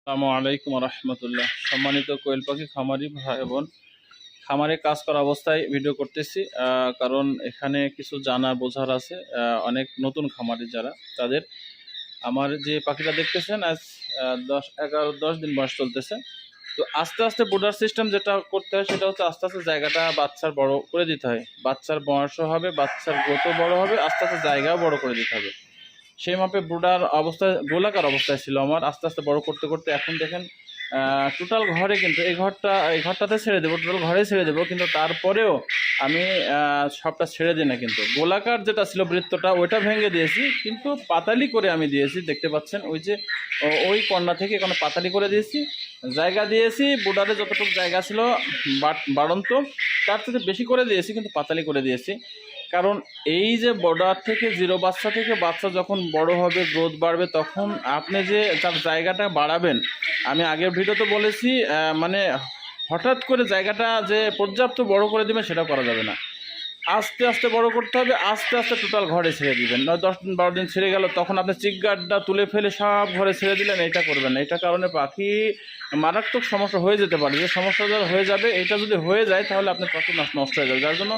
আসসালামু আলাইকুম রহমতুল্লাহ। সম্মানিত কোয়েল পাখি খামারি ভাই বোন, খামারে কাজ করা অবস্থায় ভিডিও করতেছি, কারণ এখানে কিছু জানা বোঝার আছে। অনেক নতুন খামারি যারা, তাদের আমার যে পাখিটা দেখতেছেন আজ 10 দিন বয়স চলতেছে। তো আস্তে আস্তে ব্রুডার সিস্টেম যেটা করতে হয় সেটা হচ্ছে আস্তে আস্তে জায়গাটা বাচ্চার বড় করে দিতে হয়। বাচ্চার বয়সও হবে, বাচ্চার গ্রোথও বড় হবে, আস্তে আস্তে জায়গাও বড় করে দিতে হবে। সেই মাপে ব্রুডার অবস্থায় গোলাকার অবস্থায় ছিল আমার। আস্তে আস্তে বড় করতে করতে এখন দেখেন টোটাল ঘরে, কিন্তু এই ঘরটাতে ছেড়ে দেবো, টোটাল ঘরে ছেড়ে দেবো, কিন্তু তারপরেও আমি সবটা ছেড়ে দিই না। কিন্তু গোলাকার যেটা ছিল বৃত্তটা ওইটা ভেঙে দিয়েছি, কিন্তু পাতালি করে আমি দিয়েছি। দেখতে পাচ্ছেন ওই যে ওই কর্নার থেকে এখানে পাতালি করে দিয়েছি, জায়গা দিয়েছি। ব্রুডারে যতটুকু জায়গা ছিল বাড়ন্ত, তার থেকে বেশি করে দিয়েছি, কিন্তু পাতালি করে দিয়েছি। কারণ এই যে বর্ডার থেকে জিরো বাচ্চা থেকে বাচ্চা যখন বড় হবে, গ্রোথ বাড়বে, তখন আপনি যে তার জায়গাটা বাড়াবেন, আমি আগের ভিডিওতে বলেছি, মানে হঠাৎ করে জায়গাটা যে পর্যাপ্ত বড় করে দেবেন সেটা করা যাবে না। আস্তে আস্তে বড় করতে হবে, আস্তে আস্তে টোটাল ঘরে ছেড়ে দিবেন। নয় 10 দিন 12 দিন ছেড়ে গেল, তখন আপনি চিকগার্ডটা তুলে ফেলে সব ঘরে ছেড়ে দিলেন, এটা করবেন না। এটার কারণে পাখি মারাত্মক সমস্যা হয়ে যেতে পারে। যে সমস্যা হয়ে যাবে, এটা যদি হয়ে যায় তাহলে আপনার পাখি নষ্ট হয়ে যাবে। যার জন্য